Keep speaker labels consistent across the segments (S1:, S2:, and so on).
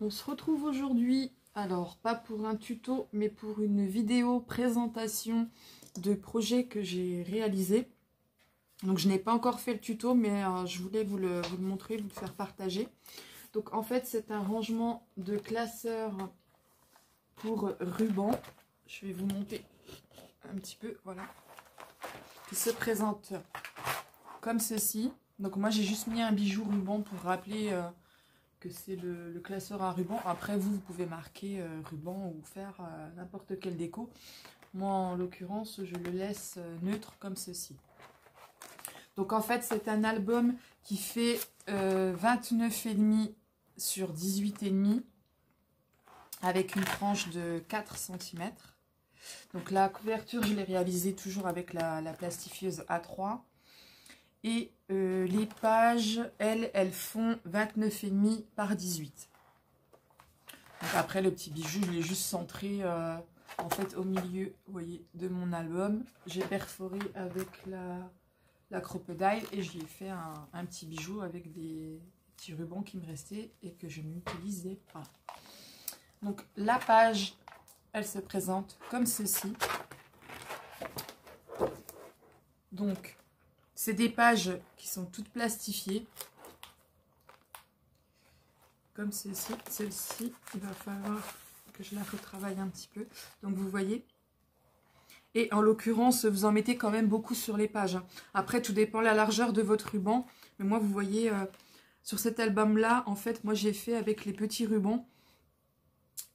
S1: On se retrouve aujourd'hui, alors pas pour un tuto, mais pour une vidéo présentation de projet que j'ai réalisé. Donc je n'ai pas encore fait le tuto, mais je voulais vous le montrer, vous le faire partager. Donc en fait c'est un rangement de classeurs pour ruban. Je vais vous monter un petit peu, voilà. Qui se présente comme ceci. Donc moi j'ai juste mis un bijou ruban pour rappeler que c'est le classeur à ruban. Après vous pouvez marquer ruban ou faire n'importe quelle déco. Moi en l'occurrence je le laisse neutre comme ceci. Donc en fait c'est un album qui fait 29,5 sur 18,5 avec une tranche de 4 cm. Donc la couverture je l'ai réalisée toujours avec la plastifieuse A3. Et les pages, elles font 29,5 par 18. Donc après le petit bijou, je l'ai juste centré en fait au milieu, vous voyez, de mon album. J'ai perforé avec la crocodile et je lui ai fait un petit bijou avec des petits rubans qui me restaient et que je n'utilisais pas. Donc la page, elle se présente comme ceci. Donc c'est des pages qui sont toutes plastifiées. Comme celle-ci. Celle-ci, il va falloir que je la retravaille un petit peu. Donc vous voyez. Et en l'occurrence, vous en mettez quand même beaucoup sur les pages. Après, tout dépend de la largeur de votre ruban. Mais moi, vous voyez, sur cet album-là, en fait, moi j'ai fait avec les petits rubans.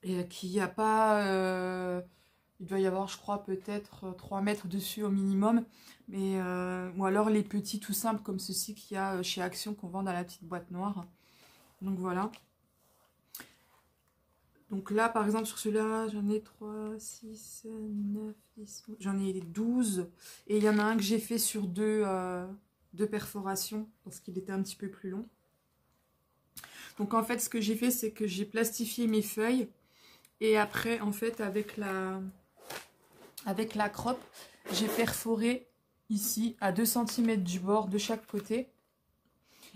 S1: Et qu'il n'y a pas... il doit y avoir, je crois, peut-être 3 mètres dessus au minimum. Mais, ou alors les petits tout simples comme ceci qu'il y a chez Action qu'on vend dans la petite boîte noire. Donc voilà. Donc là, par exemple, sur celui-là, j'en ai 3, 6, 9, 10, j'en ai 12. Et il y en a un que j'ai fait sur deux perforations parce qu'il était un petit peu plus long. Donc en fait, ce que j'ai fait, c'est que j'ai plastifié mes feuilles. Et après, en fait, avec la croppe, j'ai perforé ici à 2 cm du bord de chaque côté.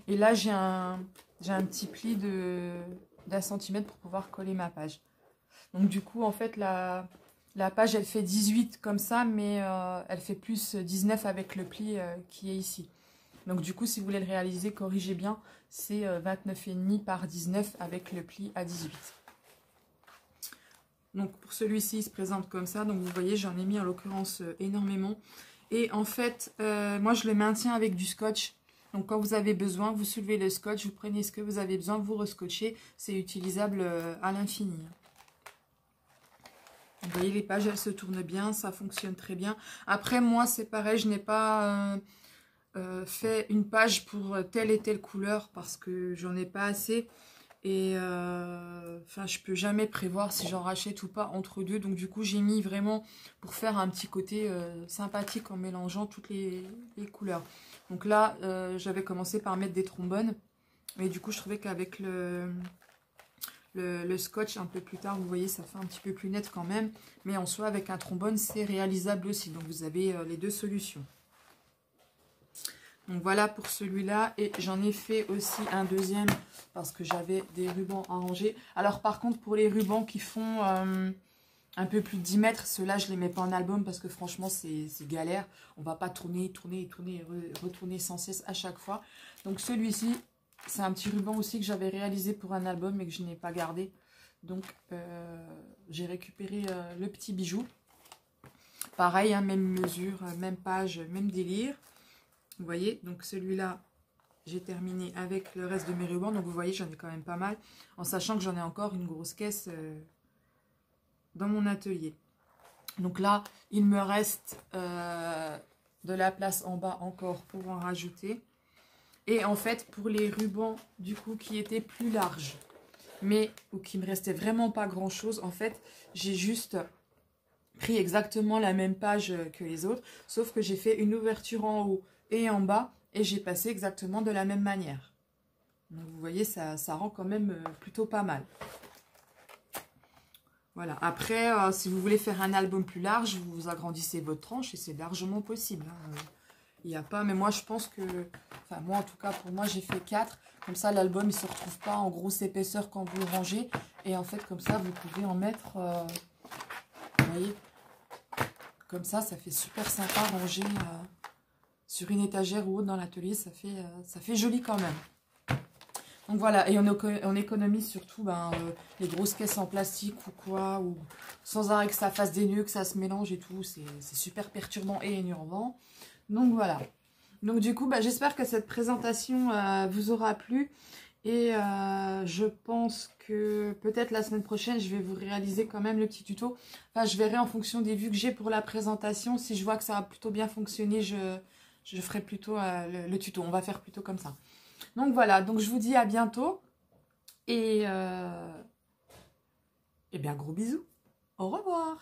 S1: Et là, j'ai un petit pli d'1 cm pour pouvoir coller ma page. Donc du coup, en fait, la page, elle fait 18 comme ça, mais elle fait plus 19 avec le pli qui est ici. Donc du coup, si vous voulez le réaliser, corrigez bien, c'est 29,5 par 19 avec le pli à 18. Donc pour celui-ci, il se présente comme ça. Donc vous voyez, j'en ai mis en l'occurrence énormément. Et en fait, moi je le maintiens avec du scotch. Donc quand vous avez besoin, vous soulevez le scotch, vous prenez ce que vous avez besoin, vous rescotchez. C'est utilisable à l'infini. Vous voyez, les pages, elles se tournent bien, ça fonctionne très bien. Après, moi, c'est pareil, je n'ai pas fait une page pour telle et telle couleur parce que j'en ai pas assez. Et enfin, je peux jamais prévoir si j'en rachète ou pas entre deux. Donc du coup, j'ai mis vraiment pour faire un petit côté sympathique en mélangeant toutes les couleurs. Donc là, j'avais commencé par mettre des trombones. Mais du coup, je trouvais qu'avec le scotch un peu plus tard, vous voyez, ça fait un petit peu plus net quand même. Mais en soi, avec un trombone, c'est réalisable aussi. Donc vous avez les deux solutions. Donc voilà pour celui-là. Et j'en ai fait aussi un deuxième parce que j'avais des rubans à ranger. Alors par contre, pour les rubans qui font un peu plus de 10 mètres, ceux-là, je ne les mets pas en album parce que franchement, c'est galère. On va pas tourner, retourner sans cesse à chaque fois. Donc celui-ci, c'est un petit ruban aussi que j'avais réalisé pour un album et que je n'ai pas gardé. Donc j'ai récupéré le petit bijou. Pareil, hein, même mesure, même page, même délire. Vous voyez, donc celui-là, j'ai terminé avec le reste de mes rubans. Donc vous voyez, j'en ai quand même pas mal. En sachant que j'en ai encore une grosse caisse dans mon atelier. Donc là, il me reste de la place en bas encore pour en rajouter. Et en fait, pour les rubans, du coup, qui étaient plus larges, mais ou qui me restait vraiment pas grand-chose, en fait, j'ai juste pris exactement la même page que les autres, sauf que j'ai fait une ouverture en haut et en bas, et j'ai passé exactement de la même manière. Donc vous voyez, ça rend quand même plutôt pas mal. Voilà, après, si vous voulez faire un album plus large, vous agrandissez votre tranche et c'est largement possible. Hein. il n'y a pas, mais moi je pense que, enfin moi en tout cas pour moi j'ai fait 4. Comme ça l'album il se retrouve pas en grosse épaisseur quand vous le rangez. Et en fait comme ça vous pouvez en mettre, vous voyez, comme ça fait super sympa ranger sur une étagère ou autre dans l'atelier, ça fait joli quand même. Donc voilà, et on économise surtout les grosses caisses en plastique ou quoi, ou sans arrêt que ça fasse des nœuds, que ça se mélange et tout, c'est super perturbant et énervant. Donc voilà. Donc du coup, j'espère que cette présentation vous aura plu. Et je pense que peut-être la semaine prochaine, je vais vous réaliser quand même le petit tuto. Enfin, je verrai en fonction des vues que j'ai pour la présentation. Si je vois que ça a plutôt bien fonctionné, je ferai plutôt le tuto. On va faire plutôt comme ça. Donc voilà, donc je vous dis à bientôt. Et bien gros bisous. Au revoir.